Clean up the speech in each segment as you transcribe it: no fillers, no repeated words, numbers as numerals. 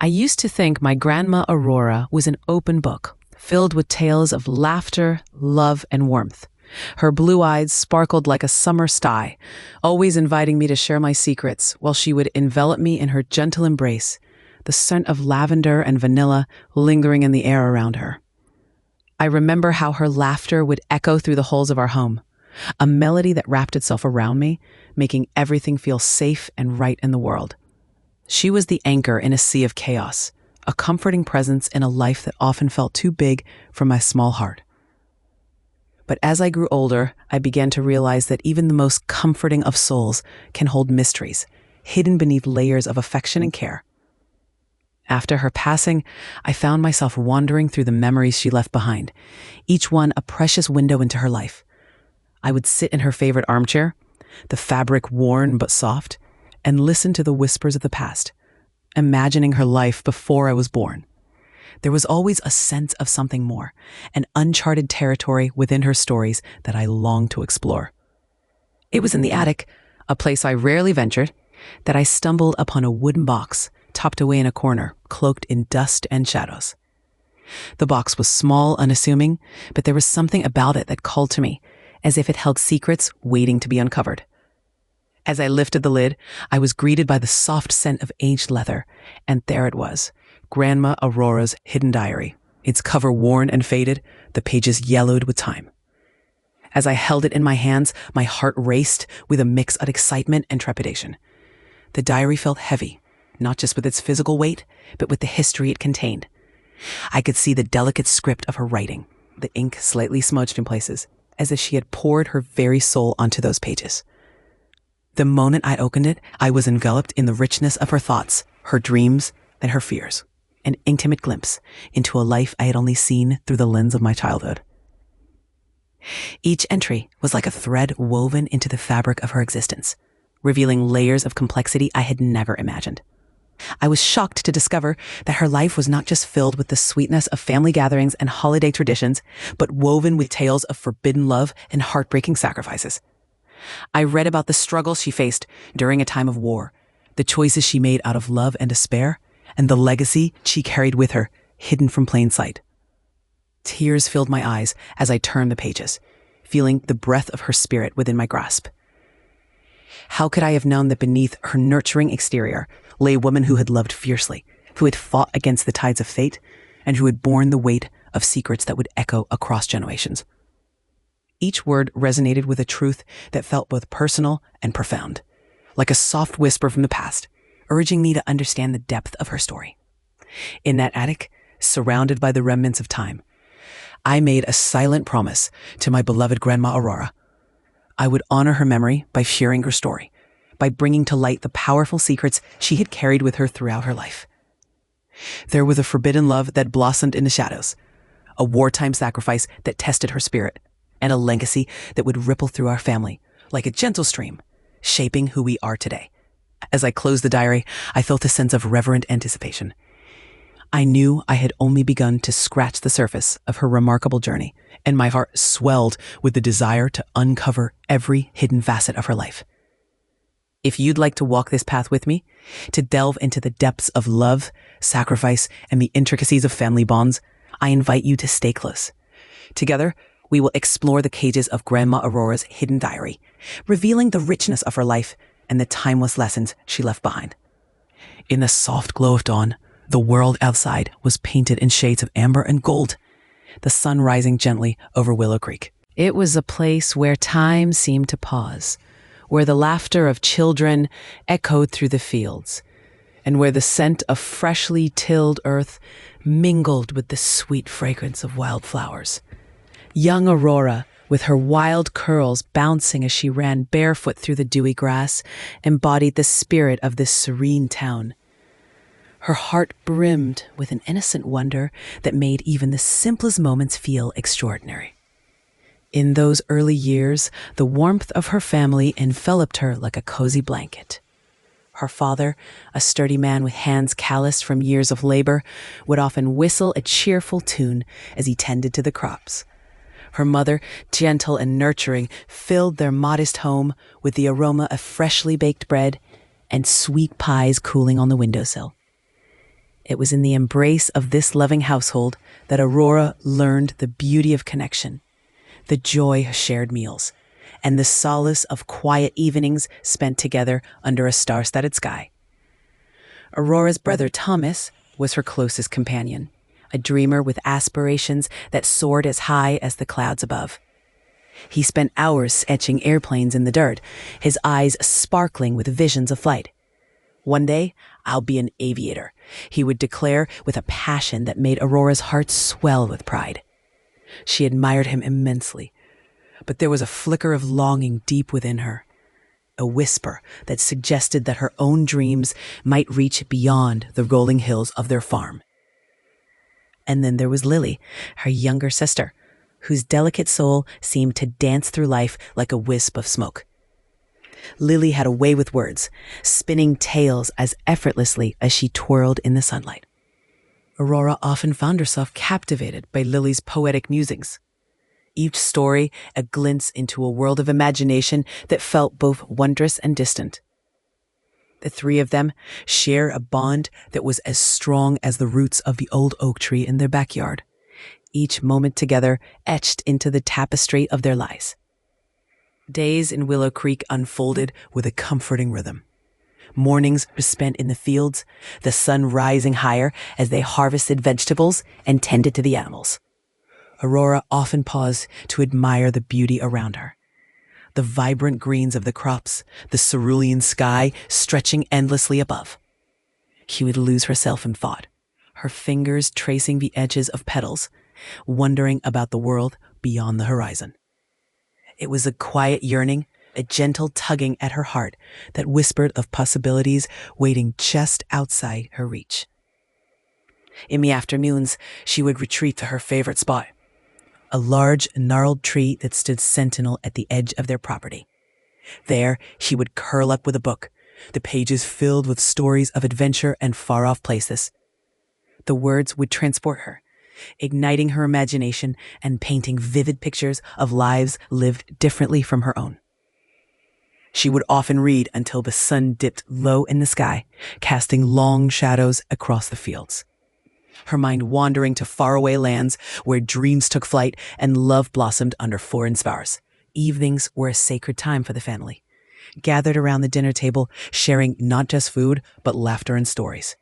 I used to think my Grandma Aurora was an open book, filled with tales of laughter, love, and warmth. Her blue eyes sparkled like a summer sky, always inviting me to share my secrets while she would envelop me in her gentle embrace, the scent of lavender and vanilla lingering in the air around her. I remember how her laughter would echo through the halls of our home, a melody that wrapped itself around me, making everything feel safe and right in the world. She was the anchor in a sea of chaos, a comforting presence in a life that often felt too big for my small heart. But as I grew older, I began to realize that even the most comforting of souls can hold mysteries, hidden beneath layers of affection and care. After her passing, I found myself wandering through the memories she left behind, each one a precious window into her life. I would sit in her favorite armchair, the fabric worn but soft, and listen to the whispers of the past, imagining her life before I was born. There was always a sense of something more, an uncharted territory within her stories that I longed to explore. It was in the attic, a place I rarely ventured, that I stumbled upon a wooden box tucked away in a corner, cloaked in dust and shadows. The box was small, unassuming, but there was something about it that called to me, as if it held secrets waiting to be uncovered. As I lifted the lid, I was greeted by the soft scent of aged leather, and there it was, Grandma Aurora's hidden diary, its cover worn and faded, the pages yellowed with time. As I held it in my hands, my heart raced with a mix of excitement and trepidation. The diary felt heavy, not just with its physical weight, but with the history it contained. I could see the delicate script of her writing, the ink slightly smudged in places, as if she had poured her very soul onto those pages. The moment I opened it, I was enveloped in the richness of her thoughts, her dreams, and her fears, an intimate glimpse into a life I had only seen through the lens of my childhood. Each entry was like a thread woven into the fabric of her existence, revealing layers of complexity I had never imagined. I was shocked to discover that her life was not just filled with the sweetness of family gatherings and holiday traditions, but woven with tales of forbidden love and heartbreaking sacrifices. I read about the struggles she faced during a time of war, the choices she made out of love and despair, and the legacy she carried with her, hidden from plain sight. Tears filled my eyes as I turned the pages, feeling the breath of her spirit within my grasp. How could I have known that beneath her nurturing exterior lay a woman who had loved fiercely, who had fought against the tides of fate, and who had borne the weight of secrets that would echo across generations? Each word resonated with a truth that felt both personal and profound, like a soft whisper from the past, urging me to understand the depth of her story. In that attic, surrounded by the remnants of time, I made a silent promise to my beloved Grandma Aurora. I would honor her memory by sharing her story, by bringing to light the powerful secrets she had carried with her throughout her life. There was a forbidden love that blossomed in the shadows, a wartime sacrifice that tested her spirit, and a legacy that would ripple through our family like a gentle stream, shaping who we are today. As I closed the diary, I felt a sense of reverent anticipation. I knew I had only begun to scratch the surface of her remarkable journey, and my heart swelled with the desire to uncover every hidden facet of her life. If you'd like to walk this path with me, to delve into the depths of love, sacrifice, and the intricacies of family bonds, I invite you to stay close. Together, we will explore the cages of Grandma Aurora's hidden diary, revealing the richness of her life and the timeless lessons she left behind. In the soft glow of dawn, the world outside was painted in shades of amber and gold, the sun rising gently over Willow Creek. It was a place where time seemed to pause, where the laughter of children echoed through the fields, and where the scent of freshly tilled earth mingled with the sweet fragrance of wildflowers. Young Aurora, with her wild curls bouncing as she ran barefoot through the dewy grass, embodied the spirit of this serene town. Her heart brimmed with an innocent wonder that made even the simplest moments feel extraordinary. In those early years, the warmth of her family enveloped her like a cozy blanket. Her father, a sturdy man with hands calloused from years of labor, would often whistle a cheerful tune as he tended to the crops. Her mother, gentle and nurturing, filled their modest home with the aroma of freshly baked bread and sweet pies cooling on the windowsill. It was in the embrace of this loving household that Aurora learned the beauty of connection, the joy of shared meals, and the solace of quiet evenings spent together under a star-studded sky. Aurora's brother Thomas was her closest companion, a dreamer with aspirations that soared as high as the clouds above. He spent hours etching airplanes in the dirt, his eyes sparkling with visions of flight. "One day, I'll be an aviator," he would declare with a passion that made Aurora's heart swell with pride. She admired him immensely, but there was a flicker of longing deep within her, a whisper that suggested that her own dreams might reach beyond the rolling hills of their farm. And then there was Lily, her younger sister, whose delicate soul seemed to dance through life like a wisp of smoke. Lily had a way with words, spinning tales as effortlessly as she twirled in the sunlight. Aurora often found herself captivated by Lily's poetic musings. Each story a glimpse into a world of imagination that felt both wondrous and distant. The three of them share a bond that was as strong as the roots of the old oak tree in their backyard, each moment together etched into the tapestry of their lives. Days in Willow Creek unfolded with a comforting rhythm. Mornings were spent in the fields, the sun rising higher as they harvested vegetables and tended to the animals. Aurora often paused to admire the beauty around her. The vibrant greens of the crops, the cerulean sky stretching endlessly above. She would lose herself in thought, her fingers tracing the edges of petals, wondering about the world beyond the horizon. It was a quiet yearning, a gentle tugging at her heart that whispered of possibilities waiting just outside her reach. In the afternoons, she would retreat to her favorite spot, a large, gnarled tree that stood sentinel at the edge of their property. There, she would curl up with a book, the pages filled with stories of adventure and far-off places. The words would transport her, igniting her imagination and painting vivid pictures of lives lived differently from her own. She would often read until the sun dipped low in the sky, casting long shadows across the fields. Her mind wandering to faraway lands where dreams took flight and love blossomed under foreign stars. Evenings were a sacred time for the family, gathered around the dinner table, sharing not just food, but laughter and stories.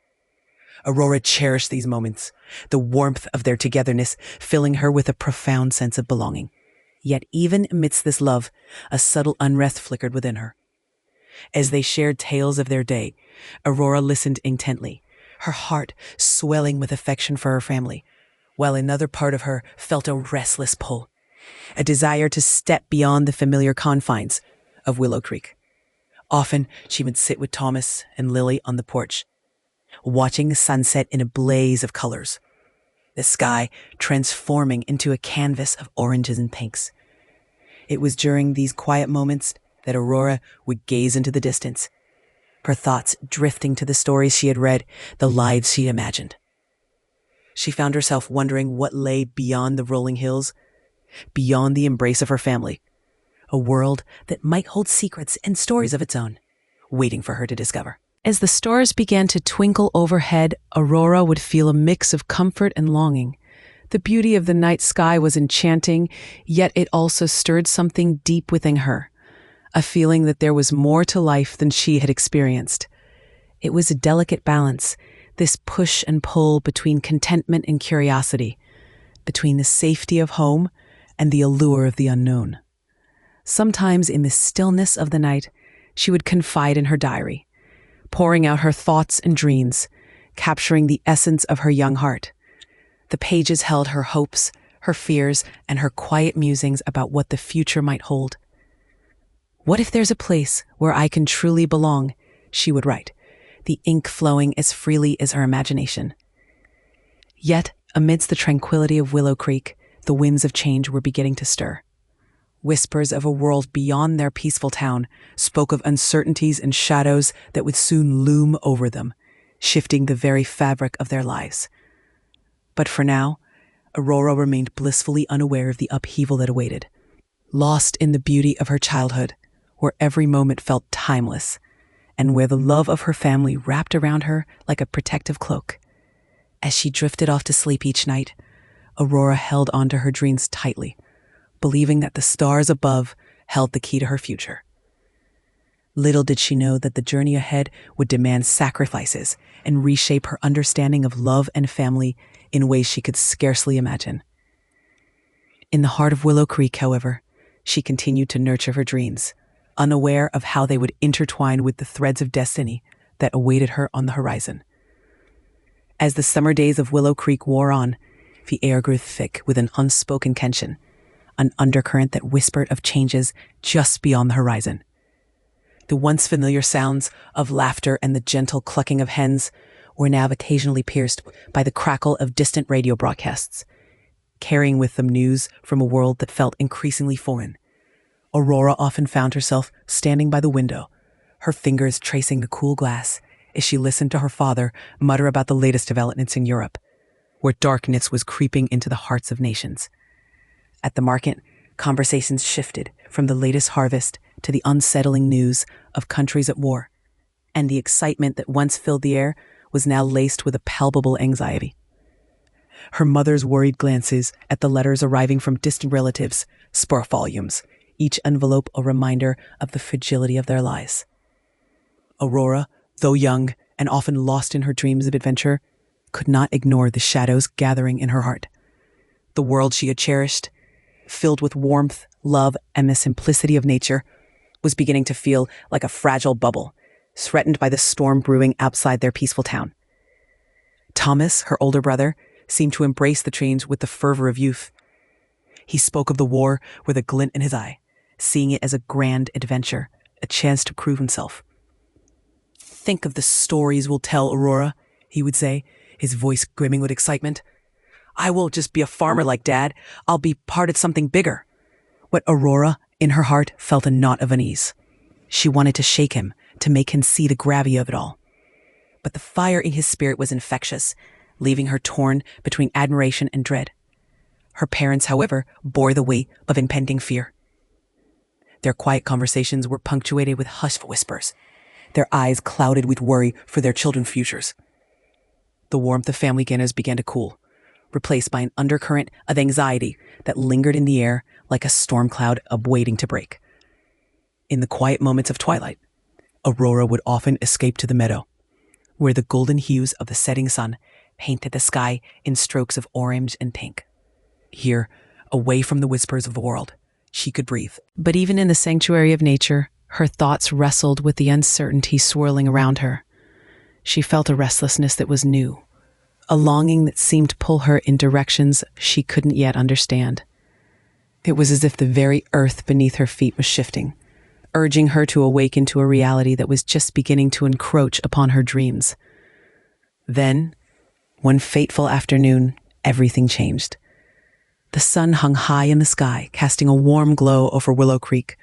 Aurora cherished these moments, the warmth of their togetherness filling her with a profound sense of belonging. Yet even amidst this love, a subtle unrest flickered within her. As they shared tales of their day, Aurora listened intently, her heart swelling with affection for her family, while another part of her felt a restless pull, a desire to step beyond the familiar confines of Willow Creek. Often, she would sit with Thomas and Lily on the porch, watching the sunset in a blaze of colors, the sky transforming into a canvas of oranges and pinks. It was during these quiet moments that Aurora would gaze into the distance, her thoughts drifting to the stories she had read, the lives she imagined. She found herself wondering what lay beyond the rolling hills, beyond the embrace of her family, a world that might hold secrets and stories of its own, waiting for her to discover. As the stars began to twinkle overhead, Aurora would feel a mix of comfort and longing. The beauty of the night sky was enchanting, yet it also stirred something deep within her, a feeling that there was more to life than she had experienced. It was a delicate balance, this push and pull between contentment and curiosity, between the safety of home and the allure of the unknown. Sometimes in the stillness of the night, she would confide in her diary, pouring out her thoughts and dreams, capturing the essence of her young heart. The pages held her hopes, her fears, and her quiet musings about what the future might hold. "What if there's a place where I can truly belong?" she would write, the ink flowing as freely as her imagination. Yet, amidst the tranquility of Willow Creek, the winds of change were beginning to stir. Whispers of a world beyond their peaceful town spoke of uncertainties and shadows that would soon loom over them, shifting the very fabric of their lives. But for now, Aurora remained blissfully unaware of the upheaval that awaited, lost in the beauty of her childhood, where every moment felt timeless, and where the love of her family wrapped around her like a protective cloak. As she drifted off to sleep each night, Aurora held onto her dreams tightly, believing that the stars above held the key to her future. Little did she know that the journey ahead would demand sacrifices and reshape her understanding of love and family in ways she could scarcely imagine. In the heart of Willow Creek, however, she continued to nurture her dreams, unaware of how they would intertwine with the threads of destiny that awaited her on the horizon. As the summer days of Willow Creek wore on, the air grew thick with an unspoken tension, an undercurrent that whispered of changes just beyond the horizon. The once familiar sounds of laughter and the gentle clucking of hens were now occasionally pierced by the crackle of distant radio broadcasts, carrying with them news from a world that felt increasingly foreign. Aurora often found herself standing by the window, her fingers tracing the cool glass as she listened to her father mutter about the latest developments in Europe, where darkness was creeping into the hearts of nations. At the market, conversations shifted from the latest harvest to the unsettling news of countries at war, and the excitement that once filled the air was now laced with a palpable anxiety. Her mother's worried glances at the letters arriving from distant relatives spoke volumes, each envelope a reminder of the fragility of their lives. Aurora, though young and often lost in her dreams of adventure, could not ignore the shadows gathering in her heart. The world she had cherished, filled with warmth, love, and the simplicity of nature, was beginning to feel like a fragile bubble, threatened by the storm brewing outside their peaceful town. Thomas, her older brother, seemed to embrace the change with the fervor of youth. He spoke of the war with a glint in his eye, seeing it as a grand adventure, a chance to prove himself. "Think of the stories we'll tell, Aurora," he would say, his voice brimming with excitement. "I won't just be a farmer like Dad. I'll be part of something bigger." But Aurora, in her heart, felt a knot of unease. She wanted to shake him, to make him see the gravity of it all. But the fire in his spirit was infectious, leaving her torn between admiration and dread. Her parents, however, bore the weight of impending fear. Their quiet conversations were punctuated with hushed whispers, their eyes clouded with worry for their children's futures. The warmth of family dinners began to cool, replaced by an undercurrent of anxiety that lingered in the air like a storm cloud awaiting to break. In the quiet moments of twilight, Aurora would often escape to the meadow, where the golden hues of the setting sun painted the sky in strokes of orange and pink. Here, away from the whispers of the world, she could breathe. But even in the sanctuary of nature, her thoughts wrestled with the uncertainty swirling around her. She felt a restlessness that was new, a longing that seemed to pull her in directions she couldn't yet understand. It was as if the very earth beneath her feet was shifting, urging her to awaken to a reality that was just beginning to encroach upon her dreams. Then, one fateful afternoon, everything changed. The sun hung high in the sky, casting a warm glow over Willow Creek,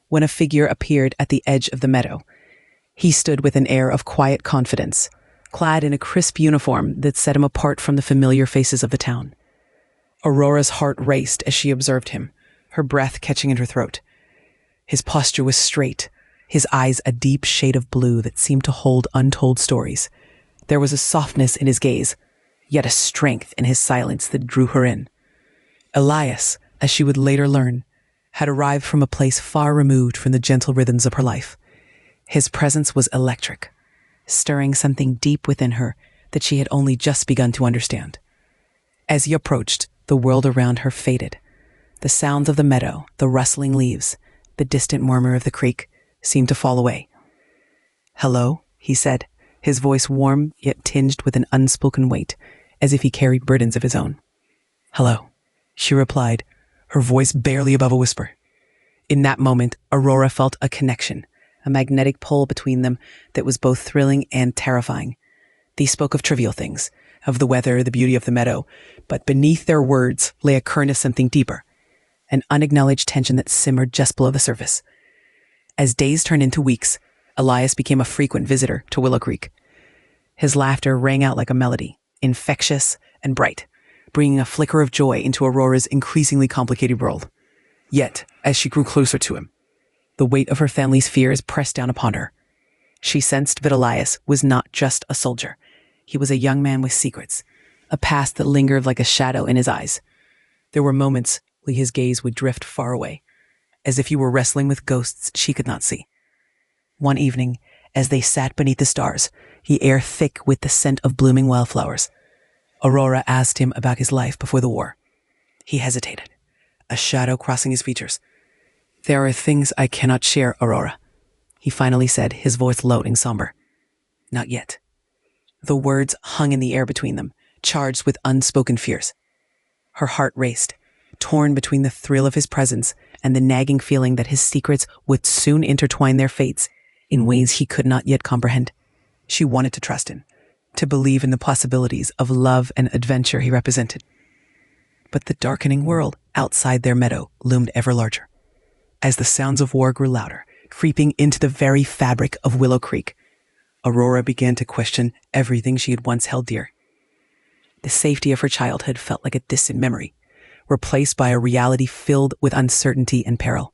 when a figure appeared at the edge of the meadow. He stood with an air of quiet confidence, clad in a crisp uniform that set him apart from the familiar faces of the town. Aurora's heart raced as she observed him, her breath catching in her throat. His posture was straight, his eyes a deep shade of blue that seemed to hold untold stories. There was a softness in his gaze, yet a strength in his silence that drew her in. Elias, as she would later learn, had arrived from a place far removed from the gentle rhythms of her life. His presence was electric, stirring something deep within her that she had only just begun to understand. As he approached, the world around her faded. The sounds of the meadow, the rustling leaves, the distant murmur of the creek seemed to fall away. "Hello," he said, his voice warm yet tinged with an unspoken weight, as if he carried burdens of his own. "Hello," she replied, her voice barely above a whisper. In that moment, Aurora felt a connection, a magnetic pull between them that was both thrilling and terrifying. They spoke of trivial things, of the weather, the beauty of the meadow, but beneath their words lay a current of something deeper, an unacknowledged tension that simmered just below the surface. As days turned into weeks, Elias became a frequent visitor to Willow Creek. His laughter rang out like a melody, infectious and bright, bringing a flicker of joy into Aurora's increasingly complicated world. Yet, as she grew closer to him, the weight of her family's fears pressed down upon her. She sensed that Elias was not just a soldier. He was a young man with secrets, a past that lingered like a shadow in his eyes. There were moments when his gaze would drift far away, as if he were wrestling with ghosts she could not see. One evening, as they sat beneath the stars, the air thick with the scent of blooming wildflowers, Aurora asked him about his life before the war. He hesitated, a shadow crossing his features. "There are things I cannot share, Aurora," he finally said, his voice low and somber. "Not yet." The words hung in the air between them, charged with unspoken fears. Her heart raced, torn between the thrill of his presence and the nagging feeling that his secrets would soon intertwine their fates in ways he could not yet comprehend. She wanted to trust him, to believe in the possibilities of love and adventure he represented. But the darkening world outside their meadow loomed ever larger. As the sounds of war grew louder, creeping into the very fabric of Willow Creek, Aurora began to question everything she had once held dear. The safety of her childhood felt like a distant memory, replaced by a reality filled with uncertainty and peril.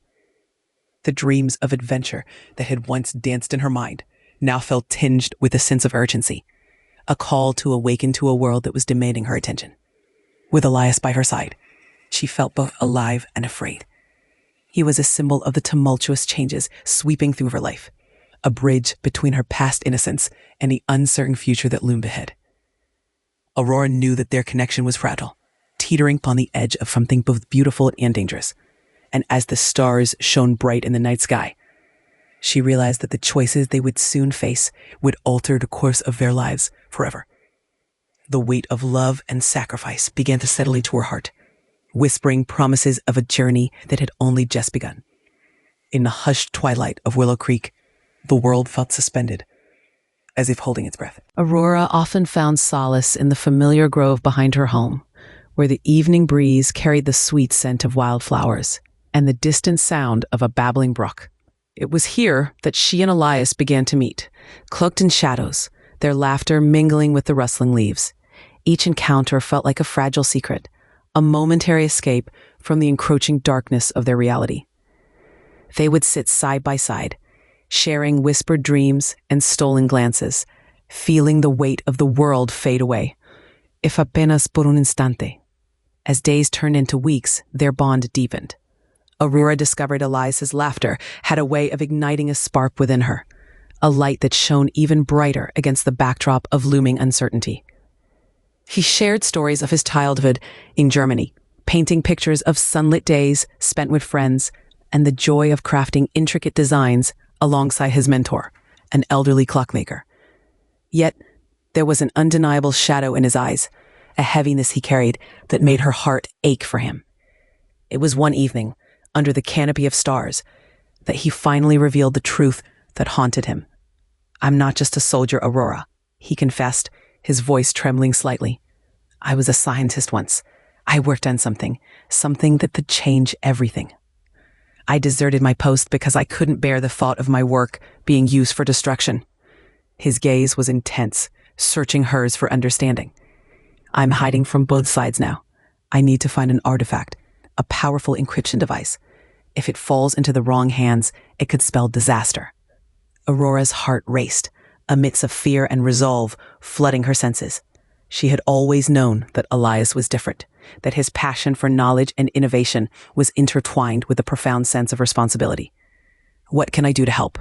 The dreams of adventure that had once danced in her mind now felt tinged with a sense of urgency, a call to awaken to a world that was demanding her attention. With Elias by her side, she felt both alive and afraid. He was a symbol of the tumultuous changes sweeping through her life, a bridge between her past innocence and the uncertain future that loomed ahead. Aurora knew that their connection was fragile, teetering upon the edge of something both beautiful and dangerous. And as the stars shone bright in the night sky, she realized that the choices they would soon face would alter the course of their lives forever. The weight of love and sacrifice began to settle into her heart, whispering promises of a journey that had only just begun. In the hushed twilight of Willow Creek, the world felt suspended, as if holding its breath. Aurora often found solace in the familiar grove behind her home, where the evening breeze carried the sweet scent of wildflowers and the distant sound of a babbling brook. It was here that she and Elias began to meet, cloaked in shadows, their laughter mingling with the rustling leaves. Each encounter felt like a fragile secret, a momentary escape from the encroaching darkness of their reality. They would sit side by side, sharing whispered dreams and stolen glances, feeling the weight of the world fade away, if apenas por un instante. As days turned into weeks, their bond deepened. Aurora discovered Elias's laughter had a way of igniting a spark within her, a light that shone even brighter against the backdrop of looming uncertainty. He shared stories of his childhood in Germany, painting pictures of sunlit days spent with friends and the joy of crafting intricate designs alongside his mentor, an elderly clockmaker. Yet, there was an undeniable shadow in his eyes, a heaviness he carried that made her heart ache for him. It was one evening, under the canopy of stars, that he finally revealed the truth that haunted him. "I'm not just a soldier, Aurora," he confessed, his voice trembling slightly. "I was a scientist once. I worked on something that could change everything. I deserted my post because I couldn't bear the thought of my work being used for destruction." His gaze was intense, searching hers for understanding. "I'm hiding from both sides now. I need to find an artifact, a powerful encryption device. If it falls into the wrong hands, it could spell disaster." Aurora's heart raced, amidst of fear and resolve flooding her senses. She had always known that Elias was different, that his passion for knowledge and innovation was intertwined with a profound sense of responsibility. "What can I do to help?"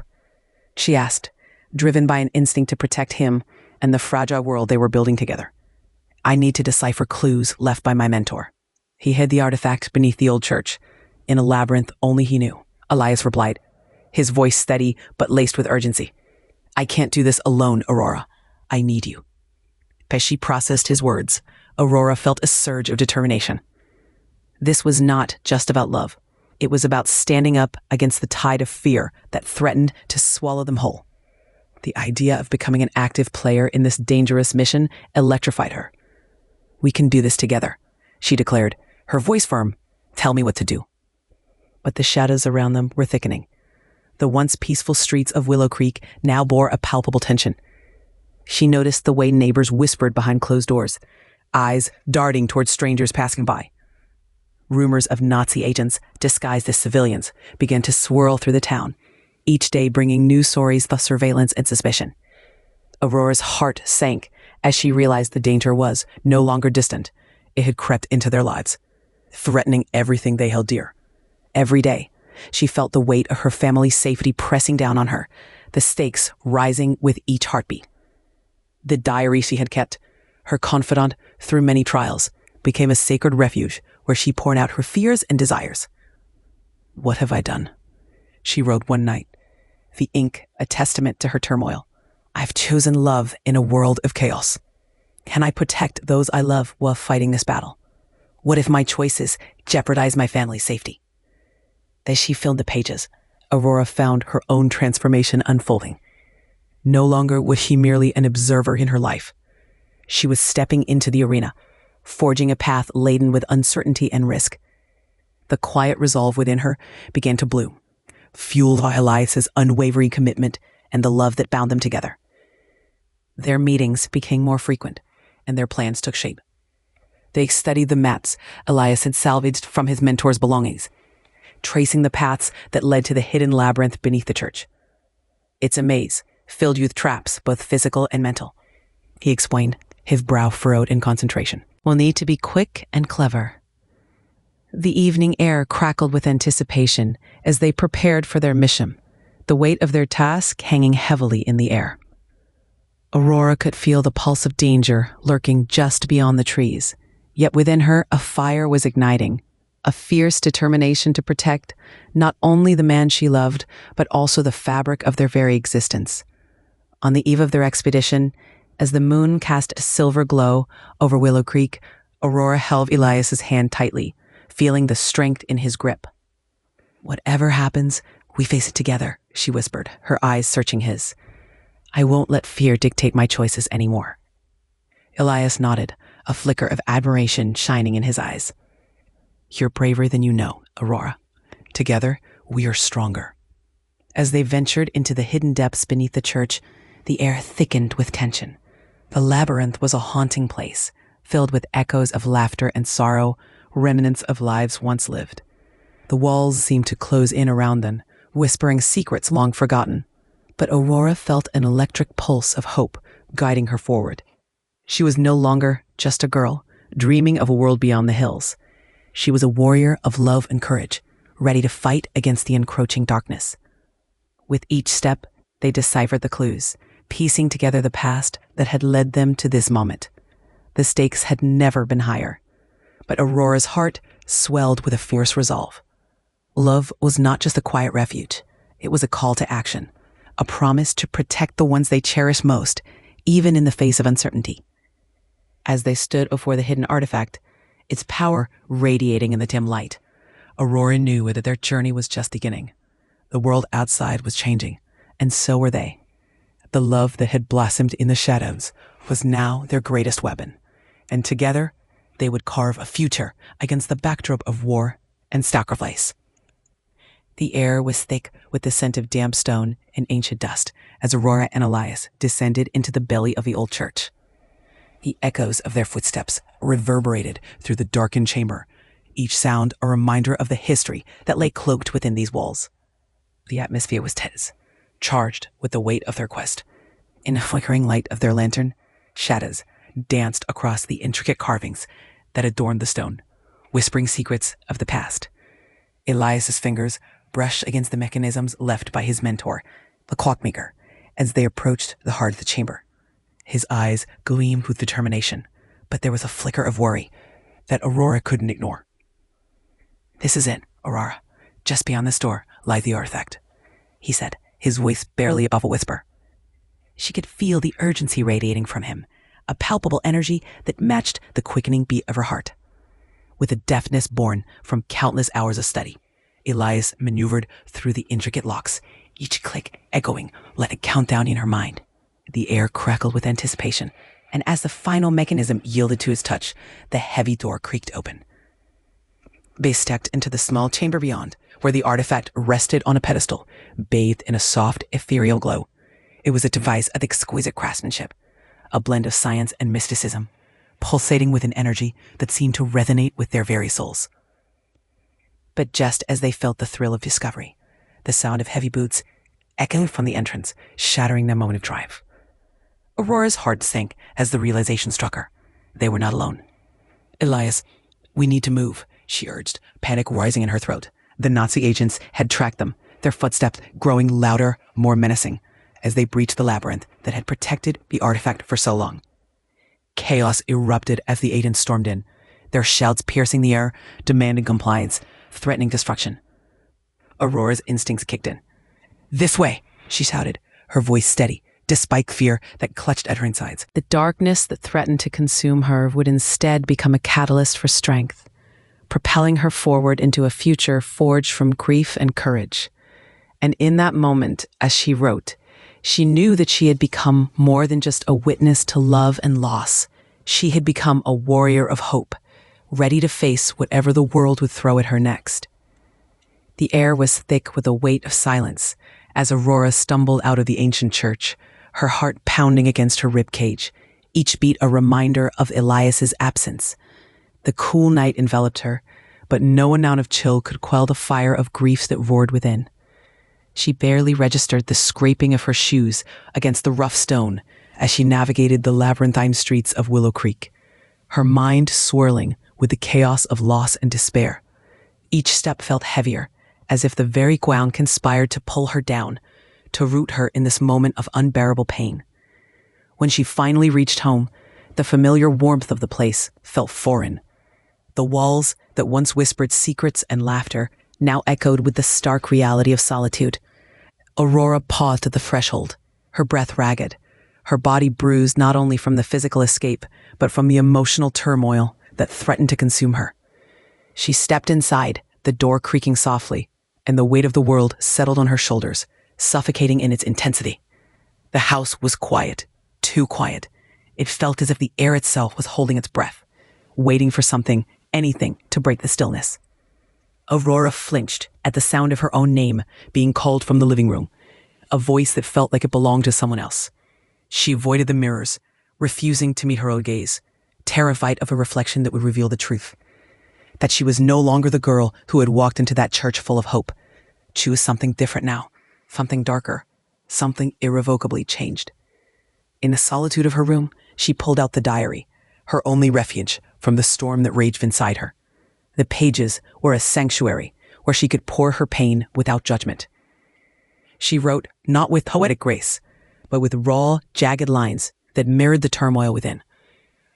she asked, driven by an instinct to protect him and the fragile world they were building together. "I need to decipher clues left by my mentor." He hid the artifact beneath the old church, in a labyrinth only he knew, Elias replied, his voice steady but laced with urgency. "I can't do this alone, Aurora. I need you." As she processed his words, Aurora felt a surge of determination. This was not just about love. It was about standing up against the tide of fear that threatened to swallow them whole. The idea of becoming an active player in this dangerous mission electrified her. "We can do this together," she declared, her voice firm. "Tell me what to do." But the shadows around them were thickening. The once peaceful streets of Willow Creek now bore a palpable tension. She noticed the way neighbors whispered behind closed doors, eyes darting towards strangers passing by. Rumors of Nazi agents disguised as civilians began to swirl through the town, each day bringing new stories of surveillance and suspicion. Aurora's heart sank As she realized the danger was no longer distant, it had crept into their lives, threatening everything they held dear. Every day, she felt the weight of her family's safety pressing down on her, the stakes rising with each heartbeat. The diary she had kept, her confidant through many trials, became a sacred refuge where she poured out her fears and desires. "What have I done?" she wrote one night, the ink a testament to her turmoil. "I've chosen love in a world of chaos. Can I protect those I love while fighting this battle? What if my choices jeopardize my family's safety?" As she filled the pages, Aurora found her own transformation unfolding. No longer was she merely an observer in her life. She was stepping into the arena, forging a path laden with uncertainty and risk. The quiet resolve within her began to bloom, fueled by Elias's unwavering commitment and the love that bound them together. Their meetings became more frequent, and their plans took shape. They studied the maps Elias had salvaged from his mentor's belongings, tracing the paths that led to the hidden labyrinth beneath the church. "It's a maze, filled with traps, both physical and mental," he explained, his brow furrowed in concentration. "We'll need to be quick and clever." The evening air crackled with anticipation as they prepared for their mission, the weight of their task hanging heavily in the air. Aurora could feel the pulse of danger lurking just beyond the trees, yet within her a fire was igniting, a fierce determination to protect not only the man she loved, but also the fabric of their very existence. On the eve of their expedition, as the moon cast a silver glow over Willow Creek, Aurora held Elias's hand tightly, feeling the strength in his grip. "Whatever happens, we face it together," she whispered, her eyes searching his. "I won't let fear dictate my choices anymore." Elias nodded, a flicker of admiration shining in his eyes. "You're braver than you know, Aurora. Together, we are stronger." As they ventured into the hidden depths beneath the church, the air thickened with tension. The labyrinth was a haunting place, filled with echoes of laughter and sorrow, remnants of lives once lived. The walls seemed to close in around them, whispering secrets long forgotten. But Aurora felt an electric pulse of hope guiding her forward. She was no longer just a girl, dreaming of a world beyond the hills. She was a warrior of love and courage, ready to fight against the encroaching darkness. With each step, they deciphered the clues, piecing together the past that had led them to this moment. The stakes had never been higher, but Aurora's heart swelled with a fierce resolve. Love was not just a quiet refuge. It was a call to action, a promise to protect the ones they cherished most, even in the face of uncertainty. As they stood before the hidden artifact, its power radiating in the dim light, Aurora knew that their journey was just beginning. The world outside was changing, and so were they. The love that had blossomed in the shadows was now their greatest weapon, and together they would carve a future against the backdrop of war and sacrifice. The air was thick with the scent of damp stone and ancient dust as Aurora and Elias descended into the belly of the old church. The echoes of their footsteps reverberated through the darkened chamber, each sound a reminder of the history that lay cloaked within these walls. The atmosphere was tense, charged with the weight of their quest. In the flickering light of their lantern, shadows danced across the intricate carvings that adorned the stone, whispering secrets of the past. Elias's fingers brushed against the mechanisms left by his mentor, the clockmaker, as they approached the heart of the chamber. His eyes gleamed with determination, but there was a flicker of worry that Aurora couldn't ignore. "This is it, Aurora. Just beyond this door lies the artifact," he said, his voice barely above a whisper. She could feel the urgency radiating from him, a palpable energy that matched the quickening beat of her heart. With a deftness born from countless hours of study, Elias maneuvered through the intricate locks, each click echoing like a countdown in her mind. The air crackled with anticipation, and as the final mechanism yielded to his touch, the heavy door creaked open. They stepped into the small chamber beyond, where the artifact rested on a pedestal, bathed in a soft, ethereal glow. It was a device of exquisite craftsmanship, a blend of science and mysticism, pulsating with an energy that seemed to resonate with their very souls. But just as they felt the thrill of discovery, the sound of heavy boots echoed from the entrance, shattering their moment of triumph. Aurora's heart sank as the realization struck her. They were not alone. "Elias, we need to move," she urged, panic rising in her throat. The Nazi agents had tracked them, their footsteps growing louder, more menacing, as they breached the labyrinth that had protected the artifact for so long. Chaos erupted as the agents stormed in, their shouts piercing the air, demanding compliance, threatening destruction. Aurora's instincts kicked in. "This way," she shouted, her voice steady, despite fear that clutched at her insides. The darkness that threatened to consume her would instead become a catalyst for strength, propelling her forward into a future forged from grief and courage. And in that moment, as she wrote, she knew that she had become more than just a witness to love and loss. She had become a warrior of hope, ready to face whatever the world would throw at her next. The air was thick with a weight of silence as Aurora stumbled out of the ancient church, her heart pounding against her ribcage, each beat a reminder of Elias's absence. The cool night enveloped her, but no amount of chill could quell the fire of grief that roared within. She barely registered the scraping of her shoes against the rough stone as she navigated the labyrinthine streets of Willow Creek, her mind swirling with the chaos of loss and despair. Each step felt heavier, as if the very ground conspired to pull her down, to root her in this moment of unbearable pain. When she finally reached home, the familiar warmth of the place felt foreign. The walls that once whispered secrets and laughter now echoed with the stark reality of solitude. Aurora paused at the threshold, her breath ragged, her body bruised not only from the physical escape, but from the emotional turmoil that threatened to consume her. She stepped inside, the door creaking softly, and the weight of the world settled on her shoulders, suffocating in its intensity. The house was quiet, too quiet. It felt as if the air itself was holding its breath, waiting for something, anything, to break the stillness. Aurora flinched at the sound of her own name being called from the living room, a voice that felt like it belonged to someone else. She avoided the mirrors, refusing to meet her own gaze, terrified of a reflection that would reveal the truth. That she was no longer the girl who had walked into that church full of hope. She was something different now, something darker, something irrevocably changed. In the solitude of her room, she pulled out the diary, her only refuge from the storm that raged inside her. The pages were a sanctuary where she could pour her pain without judgment. She wrote not with poetic grace, but with raw, jagged lines that mirrored the turmoil within.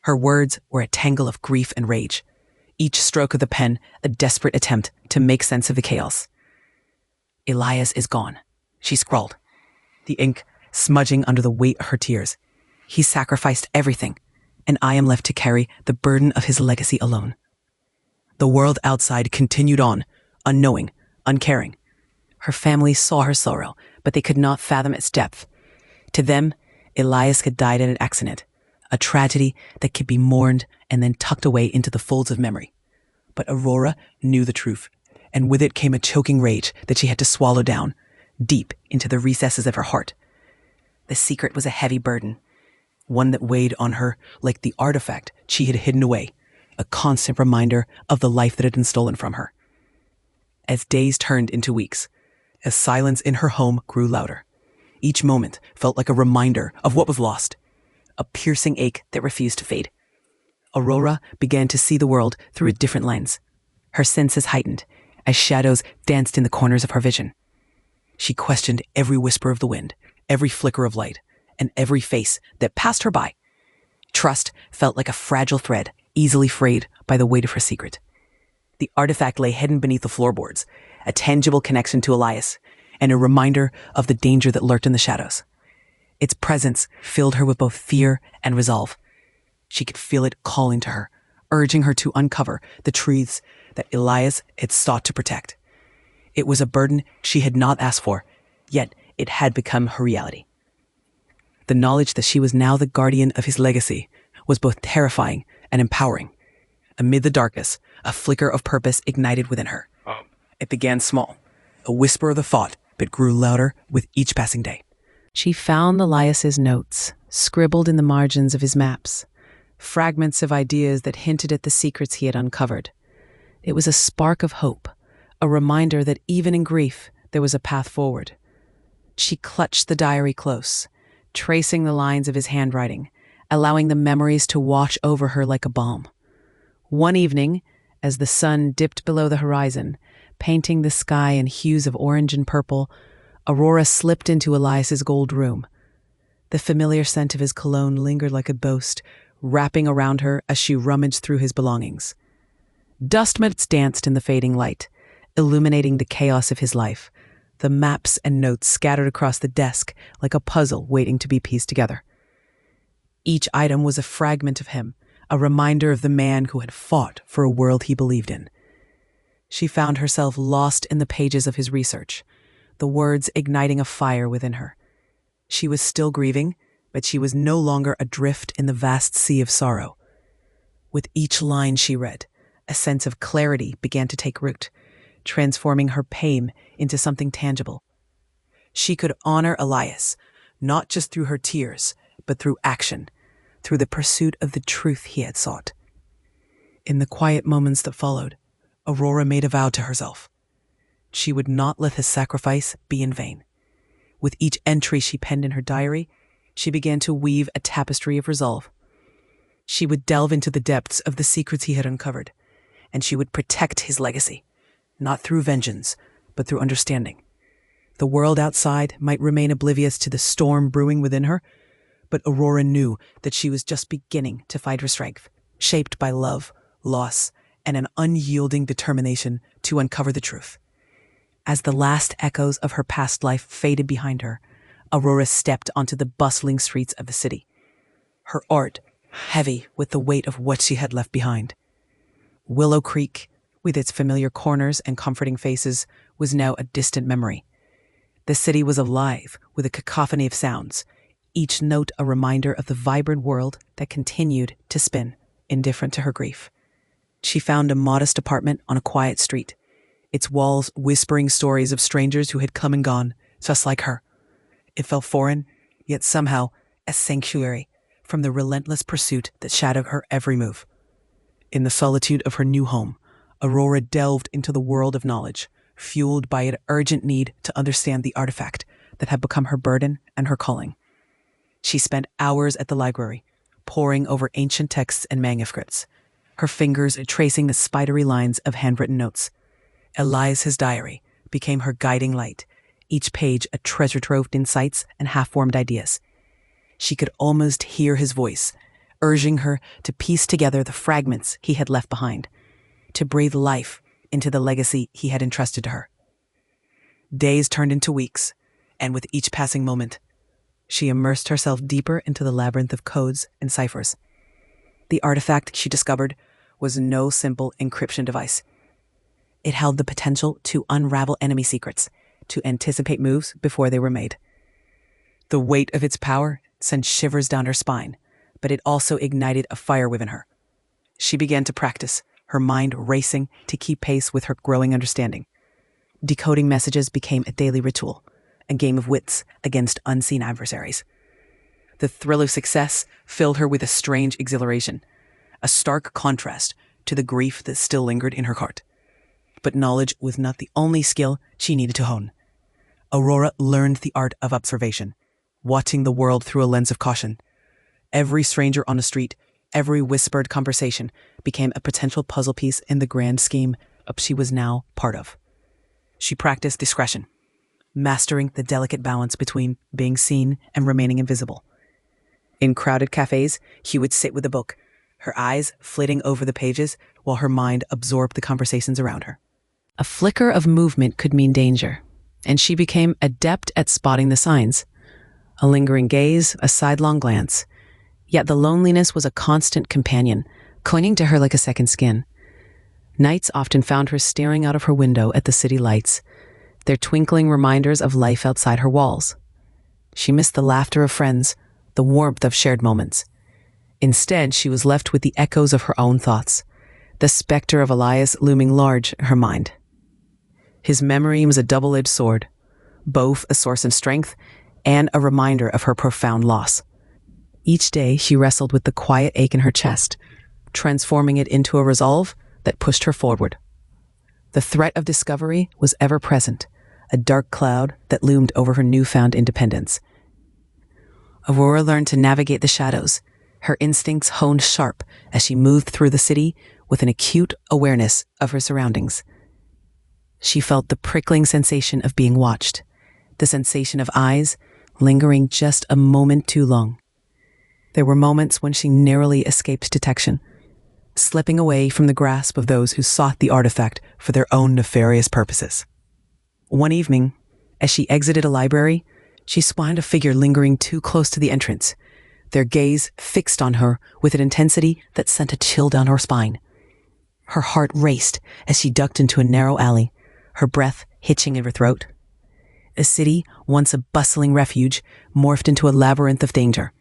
Her words were a tangle of grief and rage, each stroke of the pen a desperate attempt to make sense of the chaos. "Elias is gone," she scrawled, the ink smudging under the weight of her tears. "He sacrificed everything, and I am left to carry the burden of his legacy alone." The world outside continued on, unknowing, uncaring. Her family saw her sorrow, but they could not fathom its depth. To them, Elias had died in an accident, a tragedy that could be mourned and then tucked away into the folds of memory. But Aurora knew the truth, and with it came a choking rage that she had to swallow down, deep into the recesses of her heart. The secret was a heavy burden, one that weighed on her like the artifact she had hidden away, a constant reminder of the life that had been stolen from her. As days turned into weeks, as silence in her home grew louder, each moment felt like a reminder of what was lost, a piercing ache that refused to fade. Aurora began to see the world through a different lens. Her senses heightened as shadows danced in the corners of her vision. She questioned every whisper of the wind, every flicker of light, and every face that passed her by. Trust felt like a fragile thread, easily frayed by the weight of her secret. The artifact lay hidden beneath the floorboards, a tangible connection to Elias, and a reminder of the danger that lurked in the shadows. Its presence filled her with both fear and resolve. She could feel it calling to her, urging her to uncover the truths that Elias had sought to protect. It was a burden she had not asked for, yet it had become her reality. The knowledge that she was now the guardian of his legacy was both terrifying and empowering. Amid the darkness, a flicker of purpose ignited within her. It began small, a whisper of the thought, but grew louder with each passing day. She found Elias's notes, scribbled in the margins of his maps, fragments of ideas that hinted at the secrets he had uncovered. It was a spark of hope, a reminder that even in grief, there was a path forward. She clutched the diary close, tracing the lines of his handwriting, allowing the memories to wash over her like a balm. One evening, as the sun dipped below the horizon, painting the sky in hues of orange and purple, Aurora slipped into Elias's gold room. The familiar scent of his cologne lingered like a ghost, wrapping around her as she rummaged through his belongings. Dust mites danced in the fading light, illuminating the chaos of his life, the maps and notes scattered across the desk like a puzzle waiting to be pieced together. Each item was a fragment of him, a reminder of the man who had fought for a world he believed in. She found herself lost in the pages of his research, the words igniting a fire within her. She was still grieving, but she was no longer adrift in the vast sea of sorrow. With each line she read, a sense of clarity began to take root, transforming her pain into something tangible. She could honor Elias, not just through her tears, but through action, through the pursuit of the truth he had sought. In the quiet moments that followed, Aurora made a vow to herself. She would not let his sacrifice be in vain. With each entry she penned in her diary, she began to weave a tapestry of resolve. She would delve into the depths of the secrets he had uncovered, and she would protect his legacy, not through vengeance, but through understanding. The world outside might remain oblivious to the storm brewing within her, but Aurora knew that she was just beginning to find her strength, shaped by love, loss, and an unyielding determination to uncover the truth. As the last echoes of her past life faded behind her, Aurora stepped onto the bustling streets of the city, her art heavy with the weight of what she had left behind. Willow Creek, with its familiar corners and comforting faces, was now a distant memory. The city was alive with a cacophony of sounds, each note a reminder of the vibrant world that continued to spin, indifferent to her grief. She found a modest apartment on a quiet street, its walls whispering stories of strangers who had come and gone, just like her. It felt foreign, yet somehow a sanctuary from the relentless pursuit that shadowed her every move. In the solitude of her new home, Aurora delved into the world of knowledge, fueled by an urgent need to understand the artifact that had become her burden and her calling. She spent hours at the library, poring over ancient texts and manuscripts, her fingers tracing the spidery lines of handwritten notes. Elias's diary became her guiding light, each page a treasure trove of insights and half-formed ideas. She could almost hear his voice, urging her to piece together the fragments he had left behind, to breathe life into the legacy he had entrusted to her. Days turned into weeks, and with each passing moment, she immersed herself deeper into the labyrinth of codes and ciphers. The artifact she discovered was no simple encryption device. It held the potential to unravel enemy secrets, to anticipate moves before they were made. The weight of its power sent shivers down her spine, but it also ignited a fire within her. She began to practice, her mind racing to keep pace with her growing understanding. Decoding messages became a daily ritual, a game of wits against unseen adversaries. The thrill of success filled her with a strange exhilaration, a stark contrast to the grief that still lingered in her heart. But knowledge was not the only skill she needed to hone. Aurora learned the art of observation, watching the world through a lens of caution. Every stranger on the street, every whispered conversation became a potential puzzle piece in the grand scheme she was now part of. She practiced discretion, mastering the delicate balance between being seen and remaining invisible. In crowded cafes, she would sit with a book, her eyes flitting over the pages while her mind absorbed the conversations around her. A flicker of movement could mean danger, and she became adept at spotting the signs. A lingering gaze, a sidelong glance. Yet the loneliness was a constant companion, clinging to her like a second skin. Nights often found her staring out of her window at the city lights, their twinkling reminders of life outside her walls. She missed the laughter of friends, the warmth of shared moments. Instead, she was left with the echoes of her own thoughts, the specter of Elias looming large in her mind. His memory was a double-edged sword, both a source of strength and a reminder of her profound loss. Each day, she wrestled with the quiet ache in her chest, transforming it into a resolve that pushed her forward. The threat of discovery was ever present, a dark cloud that loomed over her newfound independence. Aurora learned to navigate the shadows, her instincts honed sharp as she moved through the city with an acute awareness of her surroundings. She felt the prickling sensation of being watched, the sensation of eyes lingering just a moment too long. There were moments when she narrowly escaped detection, slipping away from the grasp of those who sought the artifact for their own nefarious purposes. One evening, as she exited a library, she spied a figure lingering too close to the entrance, their gaze fixed on her with an intensity that sent a chill down her spine. Her heart raced as she ducked into a narrow alley, her breath hitching in her throat. A city, once a bustling refuge, morphed into a labyrinth of danger.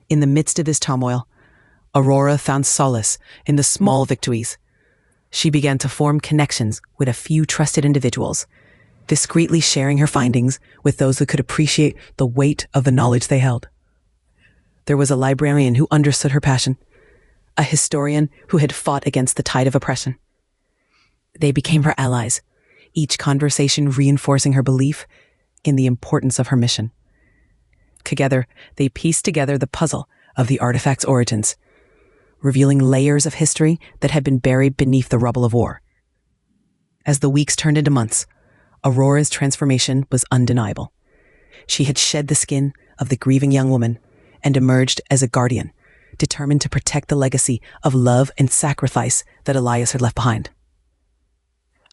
In the midst of this turmoil, Aurora found solace in the small victories. She began to form connections with a few trusted individuals, discreetly sharing her findings with those who could appreciate the weight of the knowledge they held. There was a librarian who understood her passion, a historian who had fought against the tide of oppression. They became her allies, each conversation reinforcing her belief in the importance of her mission. Together, they pieced together the puzzle of the artifact's origins, revealing layers of history that had been buried beneath the rubble of war. As the weeks turned into months, Aurora's transformation was undeniable. She had shed the skin of the grieving young woman and emerged as a guardian, determined to protect the legacy of love and sacrifice that Elias had left behind.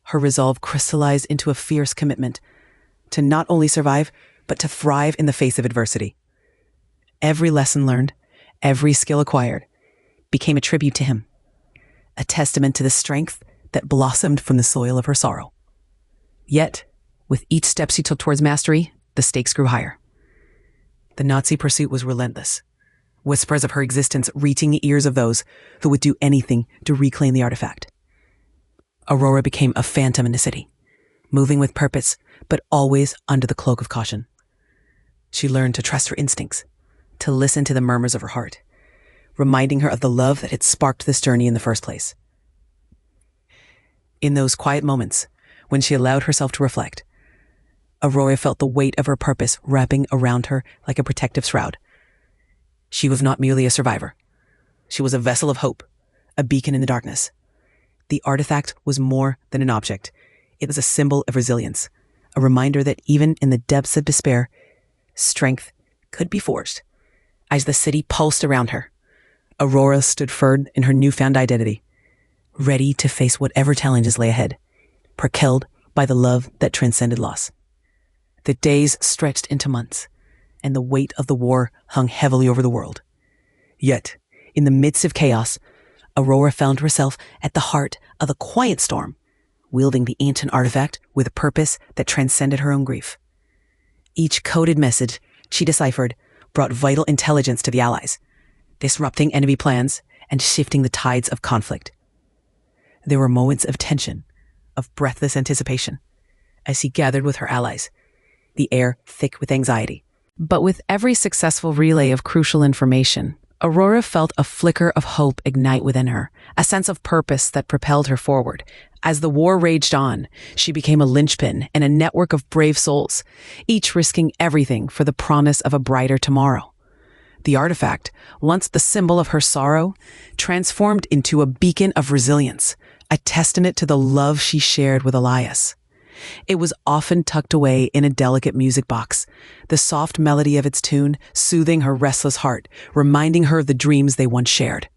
Her resolve crystallized into a fierce commitment to not only survive, but to thrive in the face of adversity. Every lesson learned, every skill acquired, became a tribute to him, a testament to the strength that blossomed from the soil of her sorrow. Yet, with each step she took towards mastery, the stakes grew higher. The Nazi pursuit was relentless, whispers of her existence reaching the ears of those who would do anything to reclaim the artifact. Aurora became a phantom in the city, moving with purpose, but always under the cloak of caution. She learned to trust her instincts, to listen to the murmurs of her heart, reminding her of the love that had sparked this journey in the first place. In those quiet moments, when she allowed herself to reflect, Aurora felt the weight of her purpose wrapping around her like a protective shroud. She was not merely a survivor. She was a vessel of hope, a beacon in the darkness. The artifact was more than an object. It was a symbol of resilience, a reminder that even in the depths of despair, strength could be forged. As the city pulsed around her, Aurora stood firm in her newfound identity, ready to face whatever challenges lay ahead, propelled by the love that transcended loss. The days stretched into months, and the weight of the war hung heavily over the world. Yet, in the midst of chaos, Aurora found herself at the heart of a quiet storm, wielding the ancient artifact with a purpose that transcended her own grief. Each coded message she deciphered brought vital intelligence to the Allies, disrupting enemy plans and shifting the tides of conflict. There were moments of tension, of breathless anticipation, as she gathered with her allies, the air thick with anxiety. But with every successful relay of crucial information, Aurora felt a flicker of hope ignite within her, a sense of purpose that propelled her forward. As the war raged on, she became a linchpin in a network of brave souls, each risking everything for the promise of a brighter tomorrow. The artifact, once the symbol of her sorrow, transformed into a beacon of resilience, a testament to the love she shared with Elias. It was often tucked away in a delicate music box, the soft melody of its tune soothing her restless heart, reminding her of the dreams they once shared.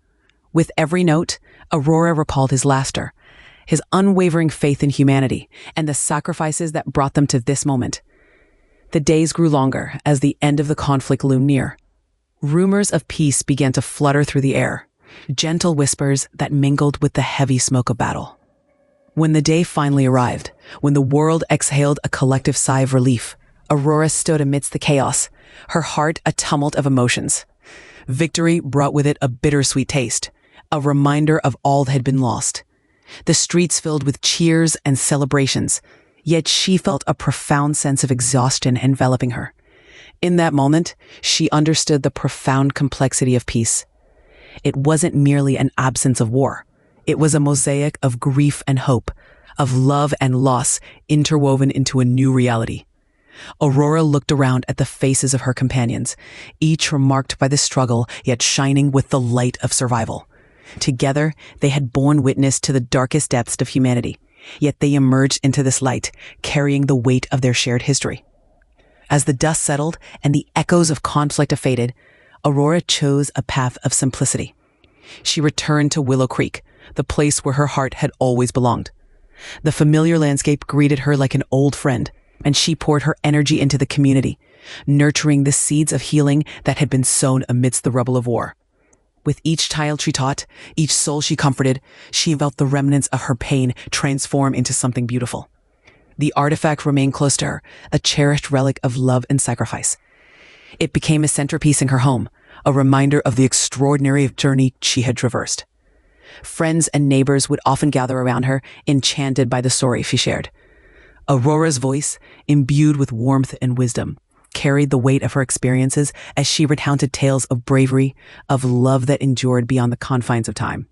With every note, Aurora recalled his laughter, his unwavering faith in humanity, and the sacrifices that brought them to this moment. The days grew longer as the end of the conflict loomed near. Rumors of peace began to flutter through the air, gentle whispers that mingled with the heavy smoke of battle. When the day finally arrived, when the world exhaled a collective sigh of relief, Aurora stood amidst the chaos, her heart a tumult of emotions. Victory brought with it a bittersweet taste, a reminder of all that had been lost. The streets filled with cheers and celebrations, yet she felt a profound sense of exhaustion enveloping her. In that moment, she understood the profound complexity of peace. It wasn't merely an absence of war. It was a mosaic of grief and hope, of love and loss interwoven into a new reality. Aurora looked around at the faces of her companions, each marked by the struggle, yet shining with the light of survival. Together, they had borne witness to the darkest depths of humanity, yet they emerged into this light, carrying the weight of their shared history. As the dust settled and the echoes of conflict faded, Aurora chose a path of simplicity. She returned to Willow Creek, the place where her heart had always belonged. The familiar landscape greeted her like an old friend, and she poured her energy into the community, nurturing the seeds of healing that had been sown amidst the rubble of war. With each child she taught, each soul she comforted, she felt the remnants of her pain transform into something beautiful. The artifact remained close to her, a cherished relic of love and sacrifice. It became a centerpiece in her home, a reminder of the extraordinary journey she had traversed. Friends and neighbors would often gather around her, enchanted by the story she shared. Aurora's voice, imbued with warmth and wisdom, carried the weight of her experiences as she recounted tales of bravery, of love that endured beyond the confines of time.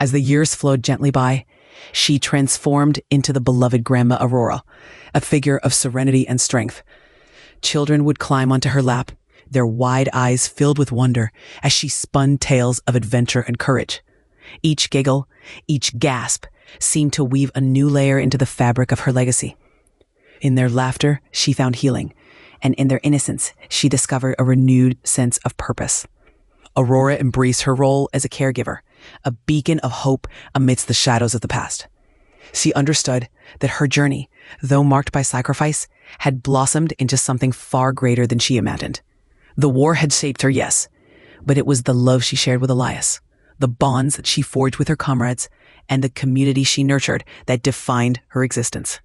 As the years flowed gently by, she transformed into the beloved Grandma Aurora, a figure of serenity and strength. Children would climb onto her lap, their wide eyes filled with wonder as she spun tales of adventure and courage. Each giggle, each gasp, seemed to weave a new layer into the fabric of her legacy. In their laughter, she found healing, and in their innocence, she discovered a renewed sense of purpose. Aurora embraced her role as a caregiver, a beacon of hope amidst the shadows of the past. She understood that her journey, though marked by sacrifice, had blossomed into something far greater than she imagined. The war had shaped her, yes, but it was the love she shared with Elias, the bonds that she forged with her comrades, and the community she nurtured that defined her existence.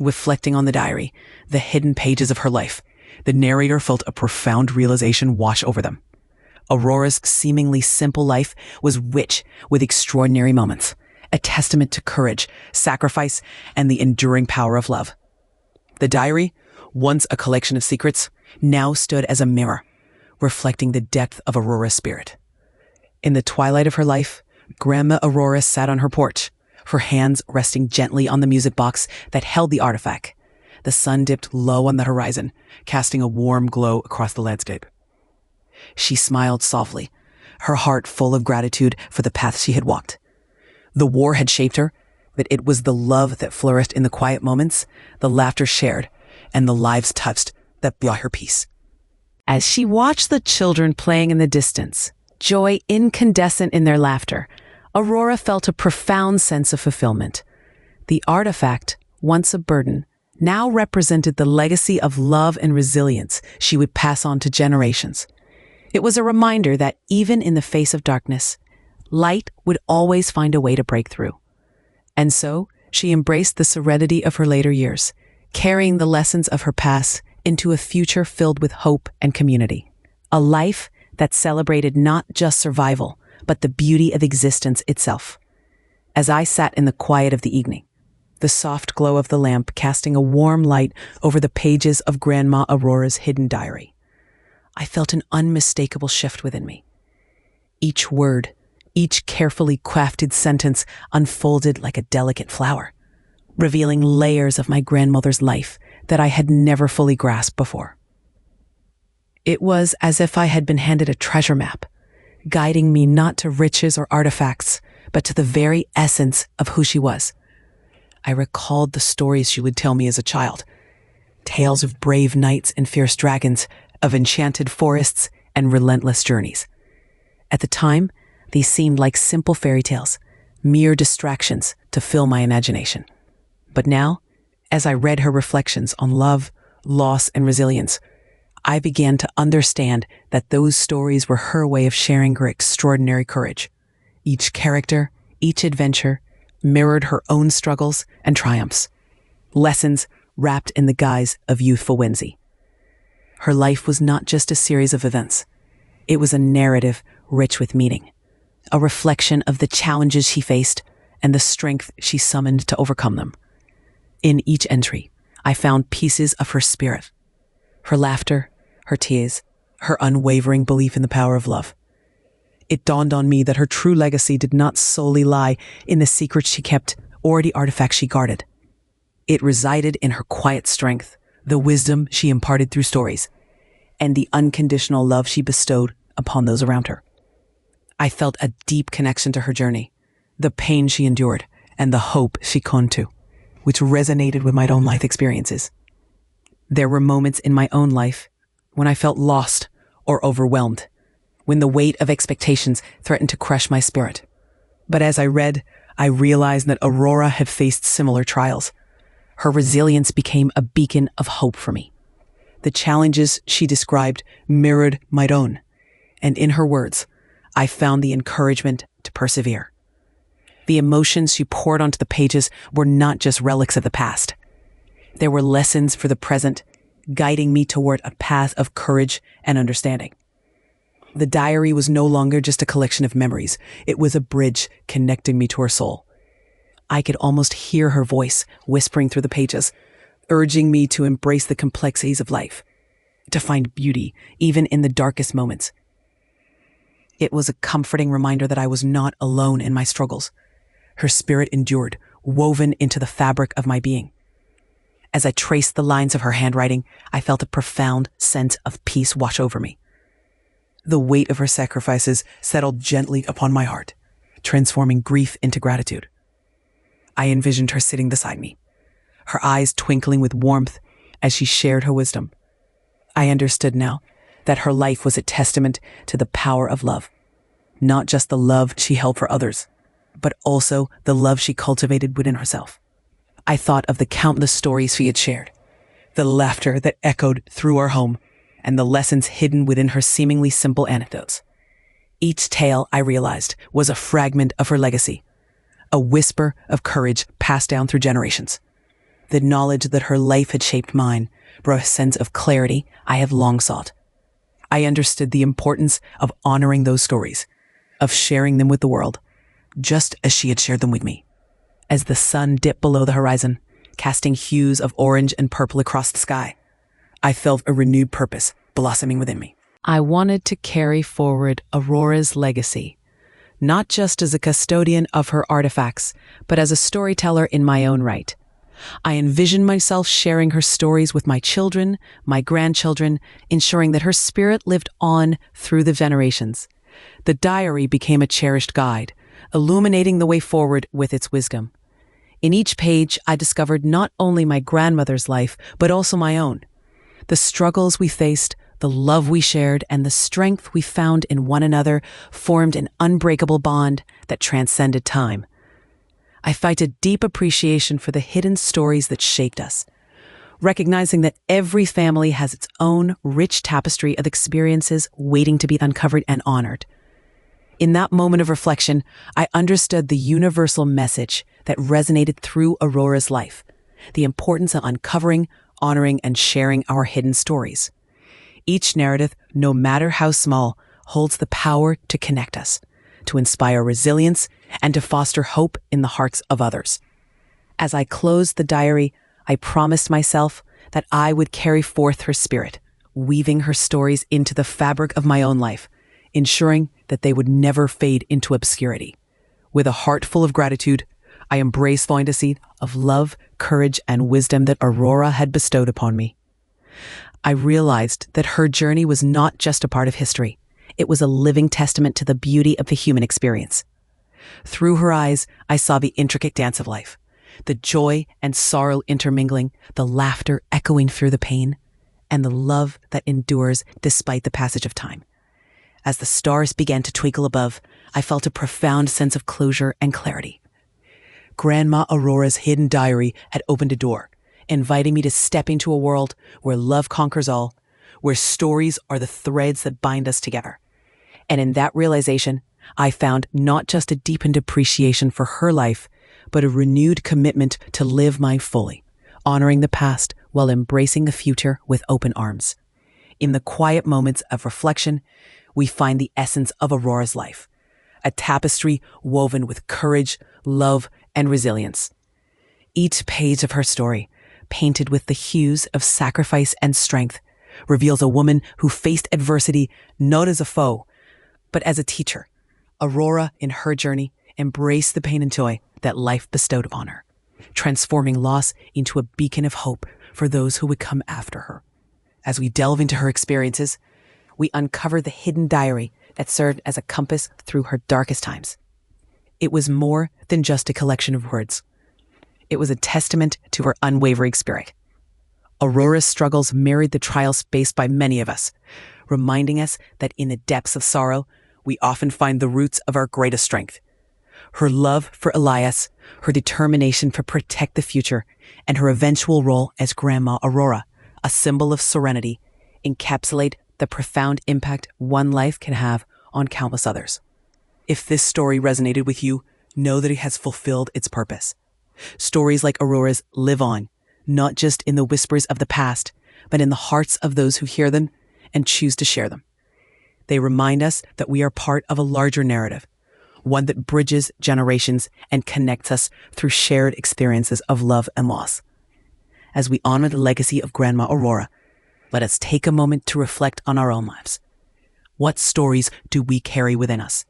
Reflecting on the diary, the hidden pages of her life, the narrator felt a profound realization wash over them. Aurora's seemingly simple life was rich with extraordinary moments, a testament to courage, sacrifice, and the enduring power of love. The diary, once a collection of secrets, now stood as a mirror, reflecting the depth of Aurora's spirit. In the twilight of her life, Grandma Aurora sat on her porch, her hands resting gently on the music box that held the artifact. The sun dipped low on the horizon, casting a warm glow across the landscape. She smiled softly, her heart full of gratitude for the path she had walked. The war had shaped her, but it was the love that flourished in the quiet moments, the laughter shared, and the lives touched that brought her peace. As she watched the children playing in the distance, joy incandescent in their laughter, Aurora felt a profound sense of fulfillment. The artifact, once a burden, now represented the legacy of love and resilience she would pass on to generations. It was a reminder that even in the face of darkness, light would always find a way to break through. And so, she embraced the serenity of her later years, carrying the lessons of her past into a future filled with hope and community. A life that celebrated not just survival, but the beauty of existence itself. As I sat in the quiet of the evening, the soft glow of the lamp casting a warm light over the pages of Grandma Aurora's hidden diary, I felt an unmistakable shift within me. Each word, each carefully crafted sentence unfolded like a delicate flower, revealing layers of my grandmother's life that I had never fully grasped before. It was as if I had been handed a treasure map, guiding me not to riches or artifacts, but to the very essence of who she was. I recalled the stories she would tell me as a child, tales of brave knights and fierce dragons, of enchanted forests and relentless journeys. At the time, these seemed like simple fairy tales, mere distractions to fill my imagination. But now, as I read her reflections on love, loss, and resilience, I began to understand that those stories were her way of sharing her extraordinary courage. Each character, each adventure, mirrored her own struggles and triumphs, lessons wrapped in the guise of youthful whimsy. Her life was not just a series of events. It was a narrative rich with meaning, a reflection of the challenges she faced and the strength she summoned to overcome them. In each entry, I found pieces of her spirit, her laughter, her tears, her unwavering belief in the power of love. It dawned on me that her true legacy did not solely lie in the secrets she kept or the artifacts she guarded. It resided in her quiet strength, the wisdom she imparted through stories, and the unconditional love she bestowed upon those around her. I felt a deep connection to her journey, the pain she endured, and the hope she clung to, which resonated with my own life experiences. There were moments in my own life when I felt lost or overwhelmed, when the weight of expectations threatened to crush my spirit. But as I read, I realized that Aurora had faced similar trials. Her resilience became a beacon of hope for me. The challenges she described mirrored my own, and in her words, I found the encouragement to persevere. The emotions she poured onto the pages were not just relics of the past. They were lessons for the present, guiding me toward a path of courage and understanding. The diary was no longer just a collection of memories. It was a bridge connecting me to her soul. I could almost hear her voice whispering through the pages, urging me to embrace the complexities of life, to find beauty even in the darkest moments. It was a comforting reminder that I was not alone in my struggles. Her spirit endured, woven into the fabric of my being. As I traced the lines of her handwriting, I felt a profound sense of peace wash over me. The weight of her sacrifices settled gently upon my heart, transforming grief into gratitude. I envisioned her sitting beside me, her eyes twinkling with warmth as she shared her wisdom. I understood now that her life was a testament to the power of love, not just the love she held for others, but also the love she cultivated within herself. I thought of the countless stories she had shared, the laughter that echoed through our home, and the lessons hidden within her seemingly simple anecdotes. Each tale, I realized, was a fragment of her legacy, a whisper of courage passed down through generations. The knowledge that her life had shaped mine brought a sense of clarity I have long sought. I understood the importance of honoring those stories, of sharing them with the world, just as she had shared them with me. As the sun dipped below the horizon, casting hues of orange and purple across the sky, I felt a renewed purpose blossoming within me. I wanted to carry forward Aurora's legacy, not just as a custodian of her artifacts, but as a storyteller in my own right. I envisioned myself sharing her stories with my children, my grandchildren, ensuring that her spirit lived on through the generations. The diary became a cherished guide, illuminating the way forward with its wisdom. In each page, I discovered not only my grandmother's life, but also my own. The struggles we faced, the love we shared, and the strength we found in one another formed an unbreakable bond that transcended time. I felt a deep appreciation for the hidden stories that shaped us, recognizing that every family has its own rich tapestry of experiences waiting to be uncovered and honored. In that moment of reflection, I understood the universal message that resonated through Aurora's life, the importance of uncovering, honoring, and sharing our hidden stories. Each narrative, no matter how small, holds the power to connect us, to inspire resilience, and to foster hope in the hearts of others. As I closed the diary, I promised myself that I would carry forth her spirit, weaving her stories into the fabric of my own life, ensuring that they would never fade into obscurity. With a heart full of gratitude, I embraced the legacy of love, courage, and wisdom that Aurora had bestowed upon me. I realized that her journey was not just a part of history. It was a living testament to the beauty of the human experience. Through her eyes, I saw the intricate dance of life, the joy and sorrow intermingling, the laughter echoing through the pain, and the love that endures despite the passage of time. As the stars began to twinkle above, I felt a profound sense of closure and clarity. Grandma Aurora's hidden diary had opened a door, inviting me to step into a world where love conquers all, where stories are the threads that bind us together. And in that realization, I found not just a deepened appreciation for her life, but a renewed commitment to live mine fully, honoring the past while embracing the future with open arms. In the quiet moments of reflection, we find the essence of Aurora's life, a tapestry woven with courage, love, and resilience. Each page of her story, painted with the hues of sacrifice and strength, reveals a woman who faced adversity not as a foe, but as a teacher. Aurora, in her journey, embraced the pain and joy that life bestowed upon her, transforming loss into a beacon of hope, for those who would come after her. As we delve into her experiences, we uncover the hidden diary that served as a compass through her darkest times. It was more than just a collection of words. It was a testament to her unwavering spirit. Aurora's struggles mirrored the trials faced by many of us, reminding us that in the depths of sorrow, we often find the roots of our greatest strength. Her love for Elias, her determination to protect the future, and her eventual role as Grandma Aurora, a symbol of serenity, encapsulate the profound impact one life can have on countless others. If this story resonated with you, know that it has fulfilled its purpose. Stories like Aurora's live on, not just in the whispers of the past, but in the hearts of those who hear them and choose to share them. They remind us that we are part of a larger narrative, one that bridges generations and connects us through shared experiences of love and loss. As we honor the legacy of Grandma Aurora, let us take a moment to reflect on our own lives. What stories do we carry within us?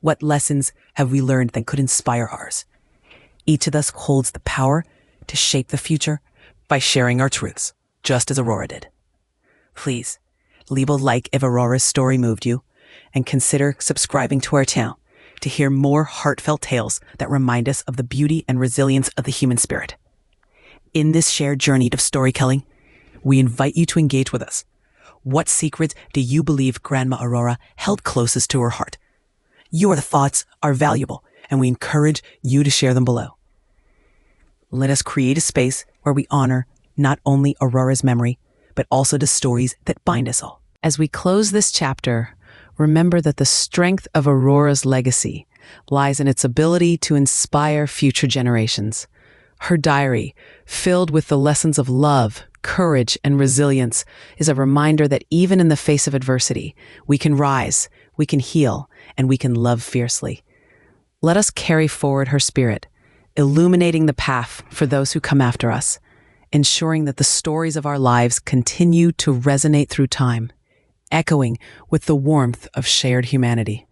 What lessons have we learned that could inspire ours? Each of us holds the power to shape the future by sharing our truths, just as Aurora did. Please, leave a like if Aurora's story moved you, and consider subscribing to our channel to hear more heartfelt tales that remind us of the beauty and resilience of the human spirit. In this shared journey of storytelling, we invite you to engage with us. What secrets do you believe Grandma Aurora held closest to her heart? Your thoughts are valuable, and we encourage you to share them below. Let us create a space where we honor not only Aurora's memory, but also the stories that bind us all. As we close this chapter, remember that the strength of Aurora's legacy lies in its ability to inspire future generations. Her diary, filled with the lessons of love, courage, and resilience, is a reminder that even in the face of adversity, we can rise, we can heal, and we can love fiercely. Let us carry forward her spirit, illuminating the path for those who come after us, ensuring that the stories of our lives continue to resonate through time, echoing with the warmth of shared humanity.